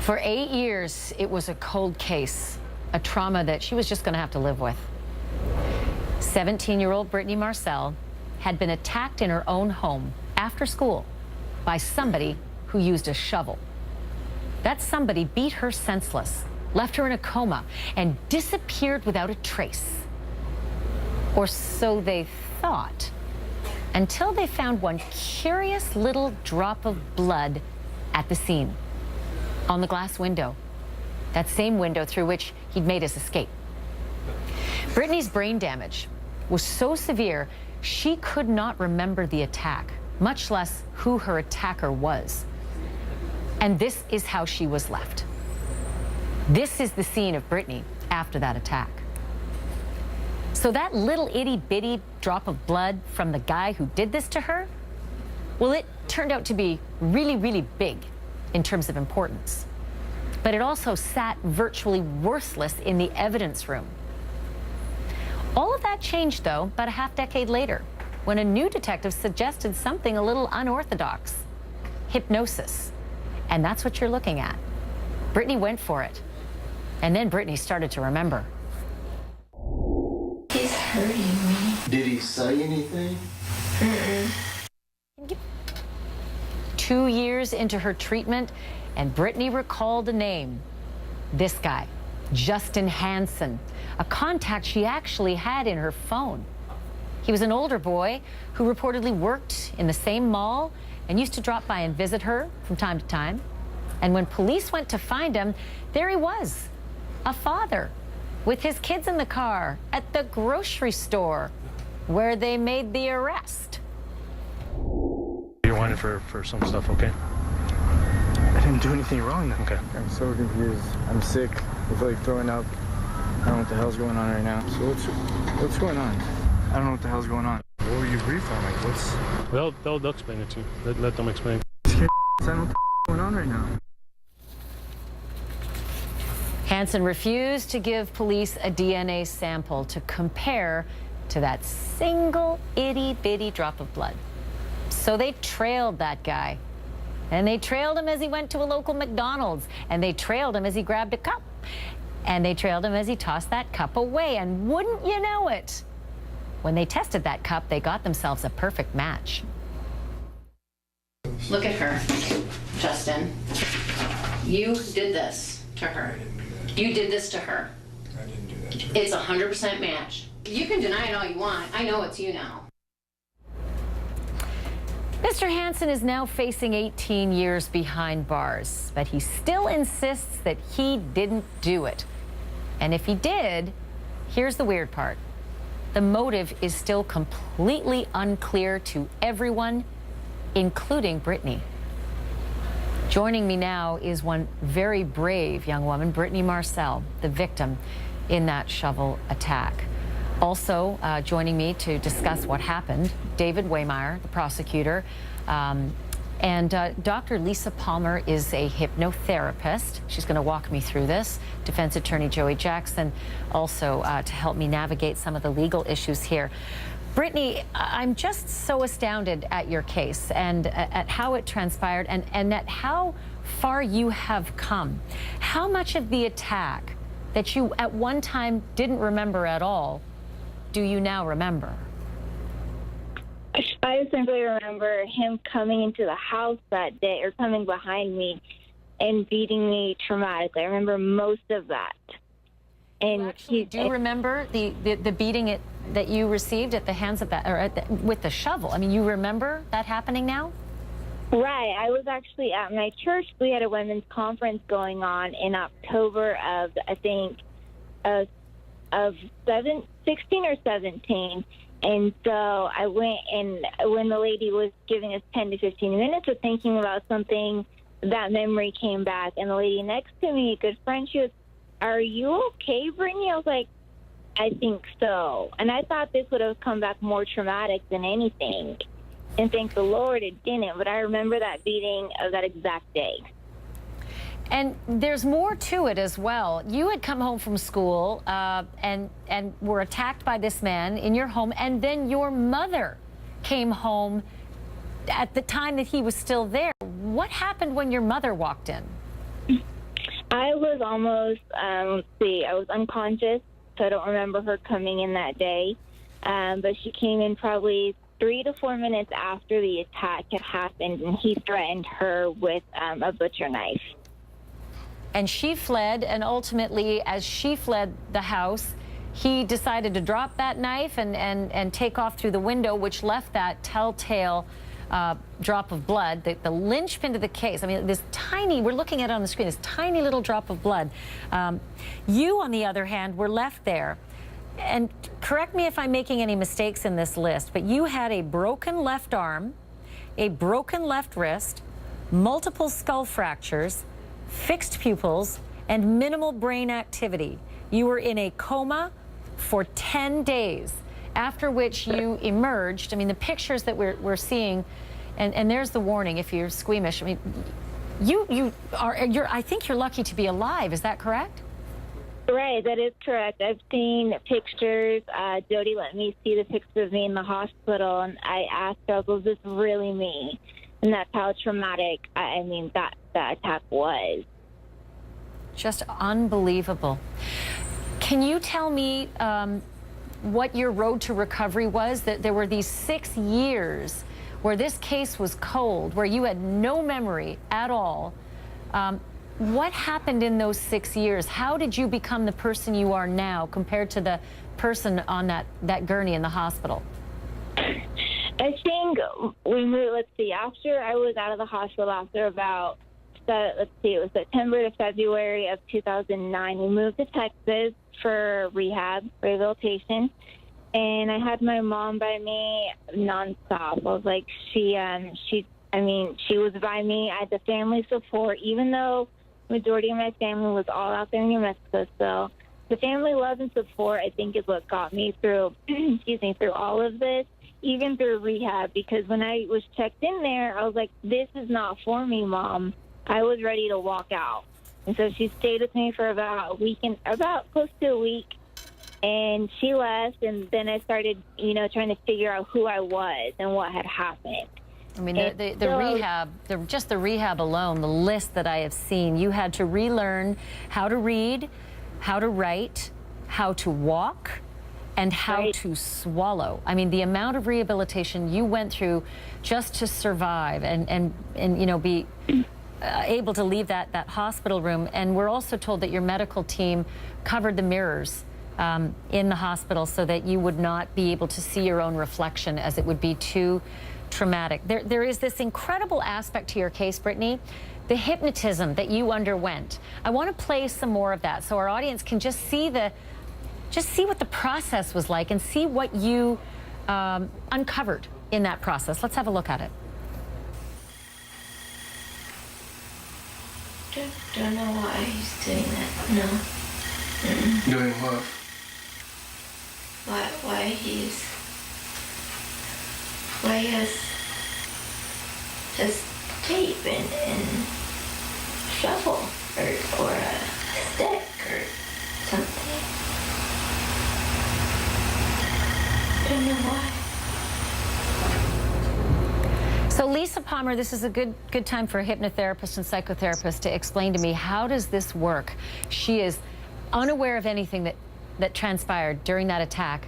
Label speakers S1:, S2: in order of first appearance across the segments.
S1: For 8 years, it was a cold case, a trauma that she was just going to have to live with. 17-year-old Brittany Marcel had been attacked in her own home after school by somebody who used a shovel. That somebody beat her senseless, left her in a coma, and disappeared without a trace. Or so they thought, until they found one curious little drop of blood at the scene, on the glass window, that same window through which he'd made his escape. Brittany's brain damage was so severe, she could not remember the attack, much less who her attacker was. And this is how she was left. This is the scene of Brittany after that attack. So that little itty-bitty drop of blood from the guy who did this to her, well, it turned out to be really, really big in terms of importance. But it also sat virtually worthless in the evidence room. All of that changed, though, about a half-decade later, when a new detective suggested something a little unorthodox: hypnosis. And that's what you're looking at. Brittany went for it. And then Brittany started to remember.
S2: He's hurting me.
S3: Did he say anything?
S2: Mm-mm.
S1: 2 years into her treatment, and Brittany recalled a name. This guy, Justin Hansen, a contact she actually had in her phone. He was an older boy who reportedly worked in the same mall and used to drop by and visit her from time to time. And when police went to find him, there he was, a father, with his kids in the car at the grocery store where they made the arrest.
S4: You're wanted for some stuff, okay?
S5: I didn't do anything wrong then.
S4: Okay.
S5: I'm so confused. I'm sick. I feel like throwing up. I don't know what the hell's going on right now. So what's going on? I don't know what the hell's going on.
S4: What were you briefed on? Like, what's... Well, they'll explain it to you. Let them explain.
S5: I don't know what the hell's going on right now.
S1: Hansen refused to give police a DNA sample to compare to that single itty-bitty drop of blood. So they trailed that guy. And they trailed him as he went to a local McDonald's. And they trailed him as he grabbed a cup. And they trailed him as he tossed that cup away. And wouldn't you know it, when they tested that cup, they got themselves a perfect match.
S6: Look at her, Justin. You did this to her. You did this to her.
S3: I didn't do that to her.
S6: It's a 100% match. You can deny it all you want. I know it's you now.
S1: Mr. Hansen is now facing 18 years behind bars, but he still insists that he didn't do it. And if he did, here's the weird part. The motive is still completely unclear to everyone, including Brittany. Joining me now is one very brave young woman, Brittany Marcel, the victim in that shovel attack. Also joining me to discuss what happened, David Waymeyer, the prosecutor, and Dr. Lisa Palmer is a hypnotherapist. She's going to walk me through this. Defense attorney Joey Jackson also to help me navigate some of the legal issues here. Brittany, I'm just so astounded at your case and at how it transpired and at how far you have come. How much of the attack that you at one time didn't remember at all do you now remember?
S7: I simply remember him coming into the house that day, or coming behind me and beating me traumatically. I remember most of that. And
S1: do you remember the beating that you received at the hands of that, or with the shovel? I mean, you remember that happening now?
S7: Right. I was actually at my church. We had a women's conference going on in October of, I think, of 16 or 17. And so I went, and when the lady was giving us 10 to 15 minutes of thinking about something, that memory came back. And the lady next to me, a good friend, she was, "Are you okay, Brittany?" I was like, "I think so." And I thought this would have come back more traumatic than anything. And thank the Lord it didn't. But I remember that beating of that exact day.
S1: And there's more to it as well. You had come home from school and were attacked by this man in your home, and then your mother came home at the time that he was still there. What happened when your mother walked in?
S7: I was almost, let's see, I was unconscious, so I don't remember her coming in that day. But she came in probably 3 to 4 minutes after the attack had happened, and he threatened her with a butcher knife.
S1: And she fled, and ultimately, as she fled the house, he decided to drop that knife and take off through the window, which left that telltale drop of blood, the linchpin to the case. I mean, this tiny, we're looking at it on the screen, this tiny little drop of blood. You, on the other hand, were left there. And correct me if I'm making any mistakes in this list, but you had a broken left arm, a broken left wrist, multiple skull fractures, fixed pupils, and minimal brain activity. You were in a coma for 10 days, after which you emerged. I mean, the pictures that we're seeing, and there's the warning if you're squeamish. I mean, I think you're lucky to be alive. Is that correct?
S7: Right, that is correct. I've seen pictures. Jody let me see the pictures of me in the hospital, and I asked her, was this really me? And that's how traumatic, I mean, that attack was.
S1: Just unbelievable. Can you tell me what your road to recovery was? That there were these 6 years where this case was cold, where you had no memory at all. What happened in those 6 years? How did you become the person you are now compared to the person on that gurney in the hospital?
S7: I think we moved, let's see, after I was out of the hospital after about, let's see, it was September to February of 2009. We moved to Texas for rehabilitation, and I had my mom by me nonstop. I was like, she was by me. I had the family support, even though the majority of my family was all out there in New Mexico. So the family love and support, I think, is what got me through, through all of this, even through rehab, because when I was checked in there, I was like, this is not for me, Mom. I was ready to walk out. And so she stayed with me for about a week, about close to a week, and she left, and then I started, trying to figure out who I was and what had happened.
S1: I mean, just the rehab alone, the list that I have seen, you had to relearn how to read, how to write, how to walk, and how to swallow. I mean, the amount of rehabilitation you went through just to survive and be able to leave that hospital room. And we're also told that your medical team covered the mirrors in the hospital so that you would not be able to see your own reflection, as it would be too traumatic. There is this incredible aspect to your case, Brittany, the hypnotism that you underwent. I want to play some more of that so our audience can just see what the process was like and see what you uncovered in that process. Let's have a look at it.
S2: Don't know why he's doing that. No.
S3: Doing what?
S2: Why he has tape and shovel or a stick or something. Don't know why.
S1: So Lisa Palmer, this is a good time for a hypnotherapist and psychotherapist to explain to me, how does this work? She is unaware of anything that transpired during that attack,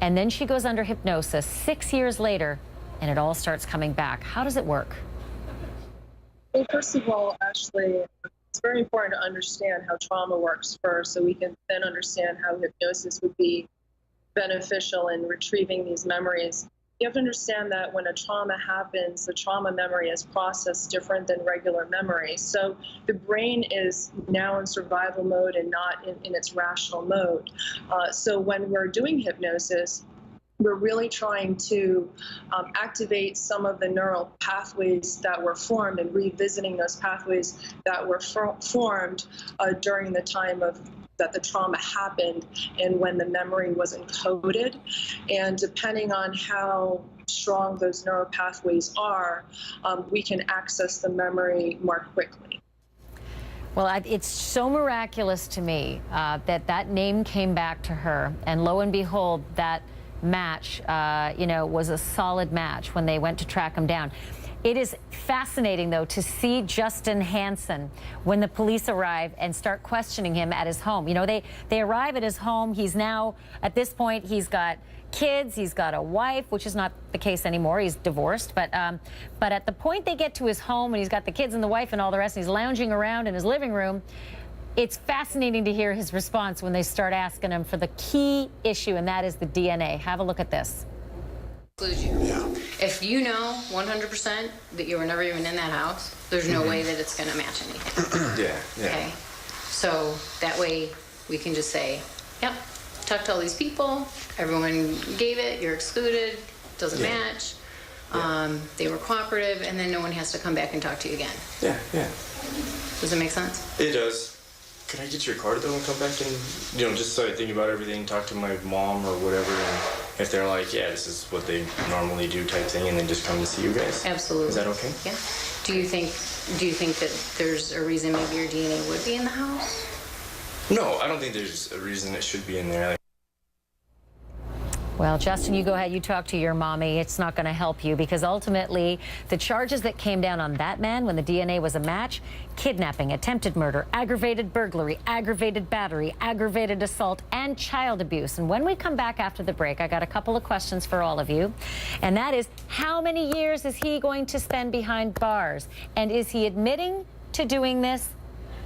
S1: and then she goes under hypnosis 6 years later, and it all starts coming back. How does it work?
S8: Well, first of all, Ashleigh, it's very important to understand how trauma works first, so we can then understand how hypnosis would be beneficial in retrieving these memories. You have to understand that when a trauma happens, the trauma memory is processed different than regular memory. So the brain is now in survival mode and not in its rational mode. So when we're doing hypnosis, we're really trying to activate some of the neural pathways that were formed and revisiting those pathways that were formed during the time that the trauma happened and when the memory was encoded. And depending on how strong those neural pathways are, we can access the memory more quickly.
S1: Well, it's so miraculous to me that name came back to her, and lo and behold, that match, was a solid match when they went to track him down. It is fascinating, though, to see Justin Hansen when the police arrive and start questioning him at his home. You know, they arrive at his home. He's now, at this point, he's got kids, he's got a wife, which is not the case anymore. He's divorced. But at the point they get to his home and he's got the kids and the wife and all the rest, and he's lounging around in his living room, it's fascinating to hear his response when they start asking him for the key issue, and that is the DNA. Have a look at this.
S6: Yeah. If you know 100% that you were never even in that house, there's no way that it's going to match anything.
S3: Yeah.
S6: Okay. So that way we can just say, yep, talked to all these people, everyone gave it, you're excluded, doesn't match. They were cooperative, and then no one has to come back and talk to you again.
S3: Yeah.
S6: Does it make sense?
S3: It does. Can I get your card though and come back and, just so I think about everything, talk to my mom or whatever, and if they're like, yeah, this is what they normally do type thing, and then just come to see you guys?
S6: Absolutely.
S3: Is that okay?
S6: Yeah. Do you think that there's a reason maybe your DNA would be in the house?
S3: No, I don't think there's a reason it should be in there.
S1: Well, Justin, you go ahead. You talk to your mommy. It's not going to help you because ultimately the charges that came down on that man when the DNA was a match: kidnapping, attempted murder, aggravated burglary, aggravated battery, aggravated assault, and child abuse. And when we come back after the break, I got a couple of questions for all of you. And that is, how many years is he going to spend behind bars? And is he admitting to doing this,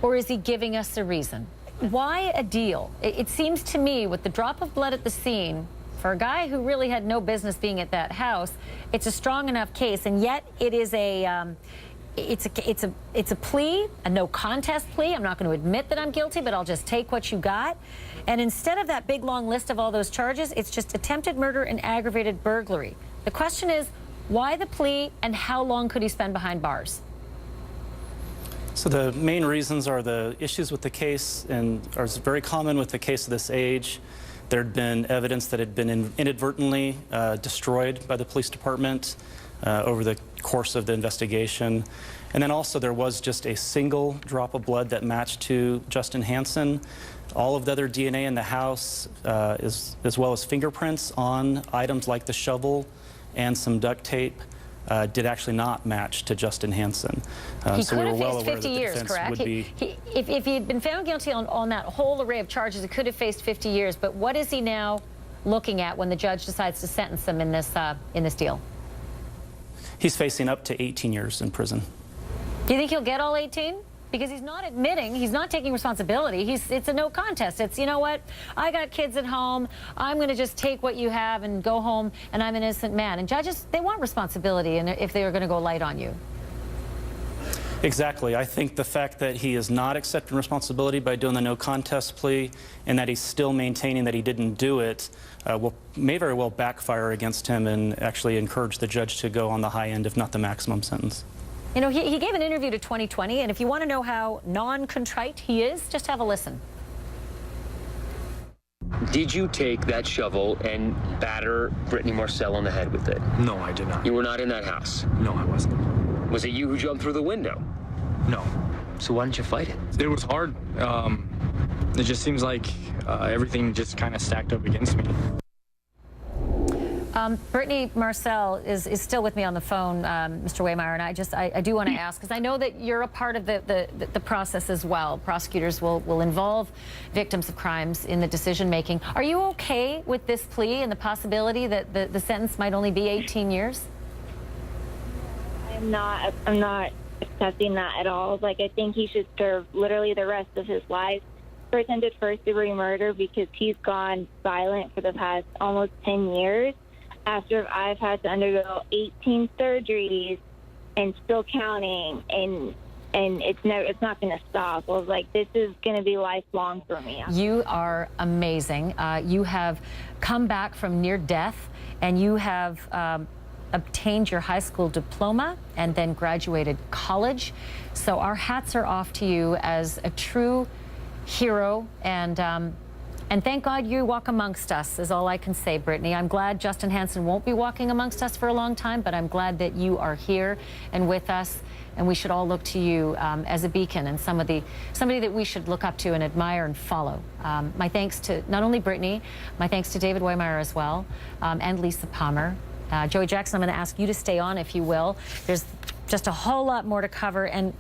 S1: or is he giving us a reason? Why a deal? It seems to me, with the drop of blood at the scene, for a guy who really had no business being at that house, it's a strong enough case, and yet it is it's a plea, a no contest plea. I'm not going to admit that I'm guilty, but I'll just take what you got. And instead of that big long list of all those charges, it's just attempted murder and aggravated burglary. The question is, why the plea, and how long could he spend behind bars?
S9: So the main reasons are the issues with the case, and are very common with the case of this age. There had been evidence that had been inadvertently destroyed by the police department over the course of the investigation. And then also there was just a single drop of blood that matched to Justin Hansen. All of the other DNA in the house, as well as fingerprints on items like the shovel and some duct tape, did actually not match to Justin Hansen.
S1: So we were well aware that the defense would be... If he had been found guilty on that whole array of charges, he could have faced 50 years. But what is he now looking at when the judge decides to sentence him in this deal?
S9: He's facing up to 18 years in prison.
S1: Do you think he'll get all 18? Because he's not admitting, he's not taking responsibility. It's a no contest. It's, you know what, I got kids at home, I'm going to just take what you have and go home, and I'm an innocent man. And judges, they want responsibility, and if they are going to go light on you.
S9: Exactly. I think the fact that he is not accepting responsibility by doing the no contest plea, and that he's still maintaining that he didn't do it, may very well backfire against him and actually encourage the judge to go on the high end, if not the maximum sentence.
S1: You know, he gave an interview to 2020, and if you want to know how non-contrite he is, just have a listen.
S10: Did you take that shovel and batter Brittany Marcel on the head with it?
S5: No, I did not.
S10: You were not in that house?
S5: No, I wasn't.
S10: Was it you who jumped through the window?
S5: No.
S10: So why didn't you fight it?
S5: It was hard. It just seems like everything just kind of stacked up against me.
S1: Brittany Marcel is still with me on the phone, Mr. Waymeyer, and I do want to ask, because I know that you're a part of the process as well. Prosecutors will involve victims of crimes in the decision making. Are you okay with this plea and the possibility that the sentence might only be 18 years?
S7: I'm not accepting that at all. Like, I think he should serve literally the rest of his life for attempted first-degree murder, because he's gone silent for the past almost 10 years. After I've had to undergo 18 surgeries and still counting, and it's not going to stop. I was like, this is going to be lifelong for me.
S1: You are amazing. You have come back from near death, and you have obtained your high school diploma and then graduated college. So our hats are off to you as a true hero, and thank God you walk amongst us, is all I can say, Brittany. I'm glad Justin Hansen won't be walking amongst us for a long time, but I'm glad that you are here and with us, and we should all look to you as a beacon and somebody that we should look up to and admire and follow. My thanks to not only Brittany, my thanks to David Waymeyer as well, and Lisa Palmer. Joey Jackson, I'm going to ask you to stay on, if you will. There's just a whole lot more to cover, and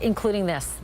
S1: including this.